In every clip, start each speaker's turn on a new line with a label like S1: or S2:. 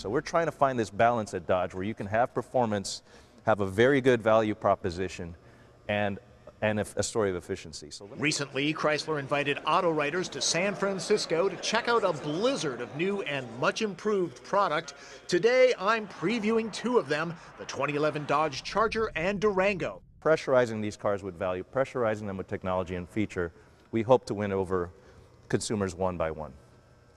S1: So we're trying to find this balance at Dodge where you can have performance, have a very good value proposition, and a story of efficiency.
S2: Recently, Chrysler invited auto writers to San Francisco to check out a blizzard of new and much improved product. Today, I'm previewing two of them, the 2011 Dodge Charger and Durango.
S1: Pressurizing these cars with value, pressurizing them with technology and feature, we hope to win over consumers one by one.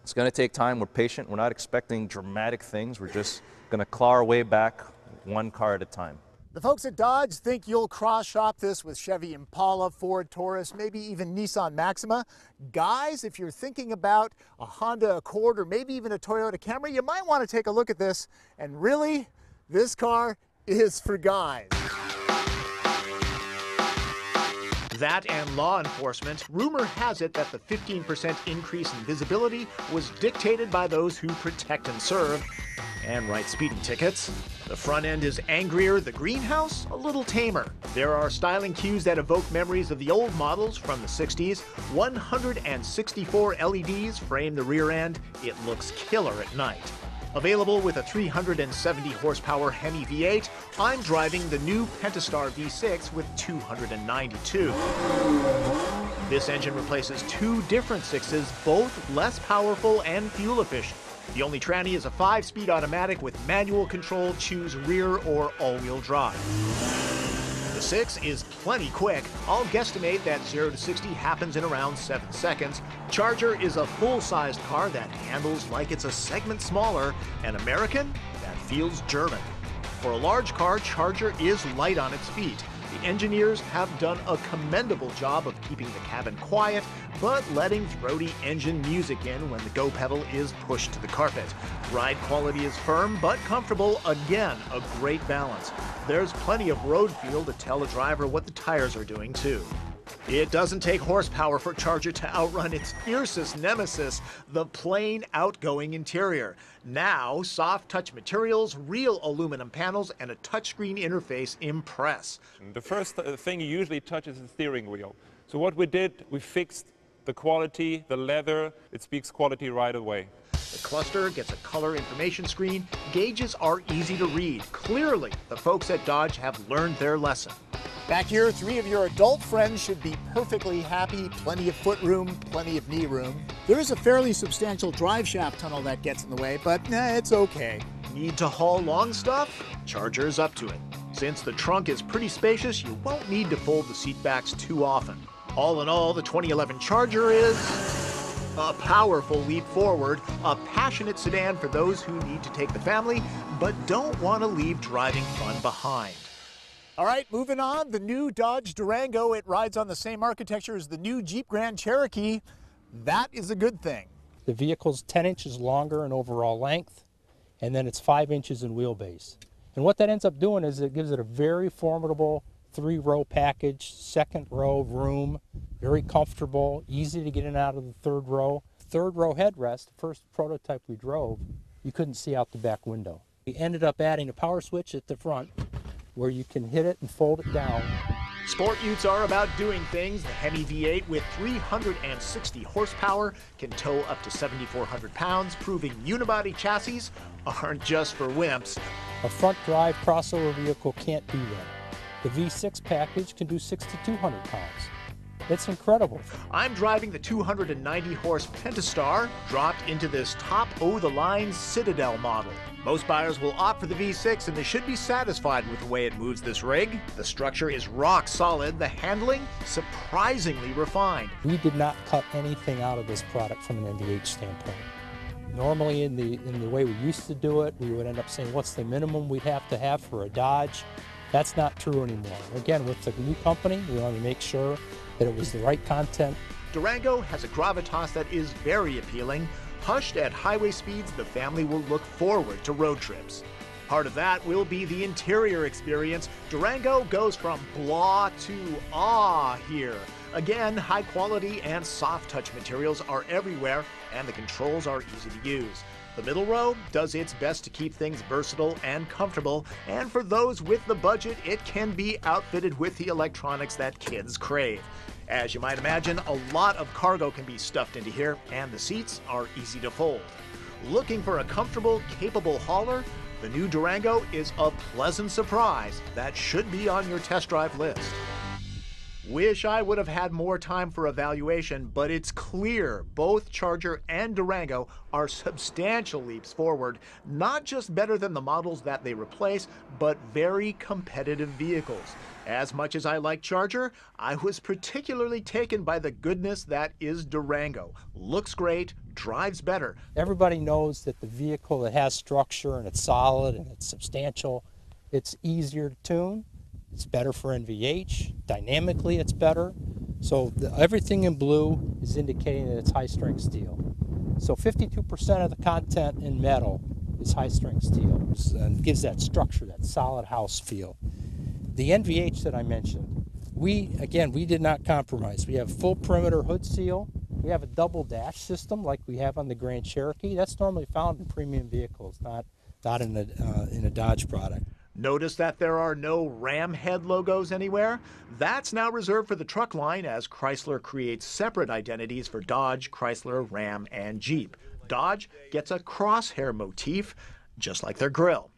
S1: It's going to take time. We're patient. We're not expecting dramatic things. We're just going to claw our way back one car at a time.
S3: The folks at Dodge think you'll cross-shop this with Chevy Impala, Ford Taurus, maybe even Nissan Maxima. Guys, if you're thinking about a Honda Accord or maybe even a Toyota Camry, you might want to take a look at this. And really, this car is for guys.
S2: That and law enforcement. Rumor has it that the 15% increase in visibility was dictated by those who protect and serve and write speeding tickets. The front end is angrier, the greenhouse a little tamer. There are styling cues that evoke memories of the old models from the 60s. 164 LEDs frame the rear end. It looks killer at night. Available with a 370 horsepower Hemi V8, I'm driving the new Pentastar V6 with 292. This engine replaces two different sixes, both less powerful and fuel efficient. The only tranny is a 5-speed automatic with manual control. Choose rear or all-wheel drive. The 6 is plenty quick. I'll guesstimate that 0 to 60 happens in around 7 seconds. Charger is a full-sized car that handles like it's a segment smaller. An American that feels German. For a large car, Charger is light on its feet. The engineers have done a commendable job of keeping the cabin quiet, but letting throaty engine music in when the go pedal is pushed to the carpet. Ride quality is firm but comfortable. Again, a great balance. There's plenty of road feel to tell a driver what the tires are doing too. It doesn't take horsepower for Charger to outrun its fiercest nemesis, the plain outgoing interior. Now, soft touch materials, real aluminum panels, and a touchscreen interface impress.
S4: The first thing you usually touch is the steering wheel. So what we did, we fixed the quality, the leather. It speaks quality right away.
S2: The cluster gets a color information screen. Gauges are easy to read. Clearly, the folks at Dodge have learned their lesson.
S3: Back here, 3 of your adult friends should be perfectly happy. Plenty of foot room, plenty of knee room. There is a fairly substantial drive shaft tunnel that gets in the way, but it's okay.
S2: Need to haul long stuff? Charger's up to it. Since the trunk is pretty spacious, you won't need to fold the seat backs too often. All in all, the 2011 Charger is a powerful leap forward, a passionate sedan for those who need to take the family, but don't want to leave driving fun behind.
S3: All right, moving on, the new Dodge Durango. It rides on the same architecture as the new Jeep Grand Cherokee. That is a good thing.
S5: The vehicle's 10 inches longer in overall length, and then it's 5 inches in wheelbase. And what that ends up doing is it gives it a very formidable 3-row package, 2nd row room, very comfortable, easy to get in and out of the 3rd row. 3rd row headrest, the first prototype we drove, you couldn't see out the back window. We ended up adding a power switch at the front where you can hit it and fold it down.
S2: Sport utes are about doing things. The Hemi V8 with 360 horsepower can tow up to 7,400 pounds, proving unibody chassis aren't just for wimps.
S5: A front drive crossover vehicle can't do that. The V6 package can do 6,200 pounds. It's incredible.
S2: I'm driving the 290 horse Pentastar, dropped into this top o-the-line Citadel model. Most buyers will opt for the V6 and they should be satisfied with the way it moves this rig. The structure is rock solid, the handling surprisingly refined.
S5: We did not cut anything out of this product from an NVH standpoint. Normally in the way we used to do it, we would end up saying what's the minimum we'd have to have for a Dodge. That's not true anymore. Again, with the new company, we want to make sure that it was the right content.
S2: Durango has a gravitas that is very appealing. Hushed at highway speeds, the family will look forward to road trips. Part of that will be the interior experience. Durango goes from blah to ah here. Again, high quality and soft touch materials are everywhere, and the controls are easy to use. The middle row does its best to keep things versatile and comfortable, and for those with the budget, it can be outfitted with the electronics that kids crave. As you might imagine, a lot of cargo can be stuffed into here, and the seats are easy to fold. Looking for a comfortable, capable hauler? The new Durango is a pleasant surprise that should be on your test drive list. Wish I would have had more time for evaluation, but it's clear both Charger and Durango are substantial leaps forward, not just better than the models that they replace, but very competitive vehicles. As much as I like Charger, I was particularly taken by the goodness that is Durango. Looks great, drives better.
S5: Everybody knows that the vehicle that has structure and it's solid and it's substantial, it's easier to tune. It's better for NVH. Dynamically, it's better. So everything in blue is indicating that it's high-strength steel. So 52% of the content in metal is high-strength steel, and gives that structure, that solid house feel. The NVH that I mentioned, we did not compromise. We have full perimeter hood seal. We have a double dash system like we have on the Grand Cherokee. That's normally found in premium vehicles, not in a Dodge product.
S2: Notice that there are no Ram head logos anywhere? That's now reserved for the truck line as Chrysler creates separate identities for Dodge, Chrysler, Ram, and Jeep. Dodge gets a crosshair motif, just like their grille.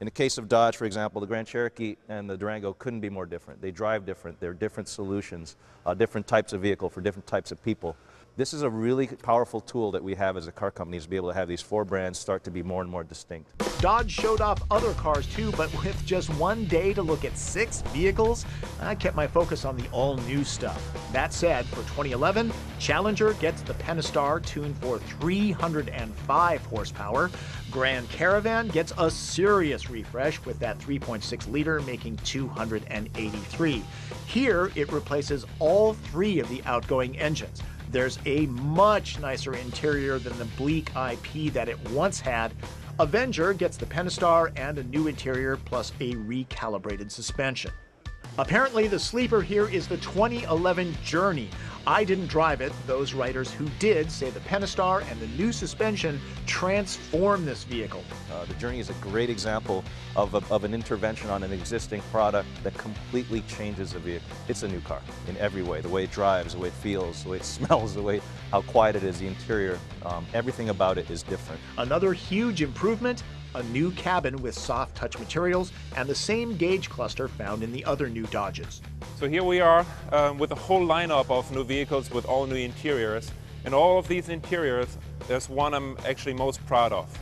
S1: In the case of Dodge, for example, the Grand Cherokee and the Durango couldn't be more different. They drive different. They're different solutions, different types of vehicle for different types of people. This is a really powerful tool that we have as a car company to be able to have these four brands start to be more and more distinct.
S2: Dodge showed off other cars too, but with just one day to look at 6 vehicles, I kept my focus on the all-new stuff. That said, for 2011, Challenger gets the Pentastar tuned for 305 horsepower. Grand Caravan gets a serious refresh with that 3.6 liter making 283. Here, it replaces all 3 of the outgoing engines. There's a much nicer interior than the bleak IP that it once had. Avenger gets the Pentastar and a new interior plus a recalibrated suspension. Apparently, the sleeper here is the 2011 Journey. I didn't drive it. Those writers who did say the Pentastar and the new suspension transform this vehicle.
S1: The Journey is a great example of an intervention on an existing product that completely changes the vehicle. It's a new car in every way. The way it drives, the way it feels, the way it smells, the way how quiet it is, the interior, everything about it is different.
S2: Another huge improvement, a new cabin with soft touch materials and the same gauge cluster found in the other new Dodges.
S4: So here we are with a whole lineup of new vehicles with all new interiors. And all of these interiors, there's one I'm actually most proud of.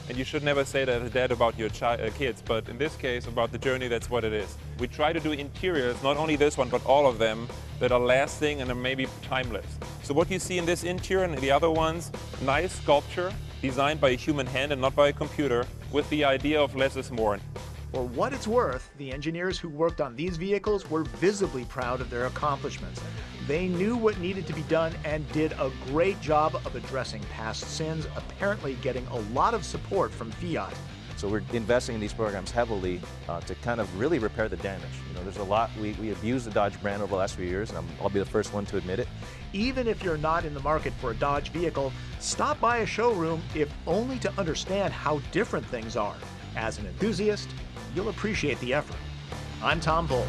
S4: And you should never say that as a dad about your kids, but in this case, about the Journey, that's what it is. We try to do interiors, not only this one, but all of them, that are lasting and are maybe timeless. So what you see in this interior and the other ones, nice sculpture, designed by a human hand and not by a computer, with the idea of less is more.
S2: For what it's worth, the engineers who worked on these vehicles were visibly proud of their accomplishments. They knew what needed to be done and did a great job of addressing past sins, apparently getting a lot of support from Fiat.
S1: So we're investing in these programs heavily to kind of really repair the damage. You know, there's a lot, we abused the Dodge brand over the last few years, and I'll be the first one to admit it.
S2: Even if you're not in the market for a Dodge vehicle, stop by a showroom if only to understand how different things are. As an enthusiast, you'll appreciate the effort. I'm Tom Volk.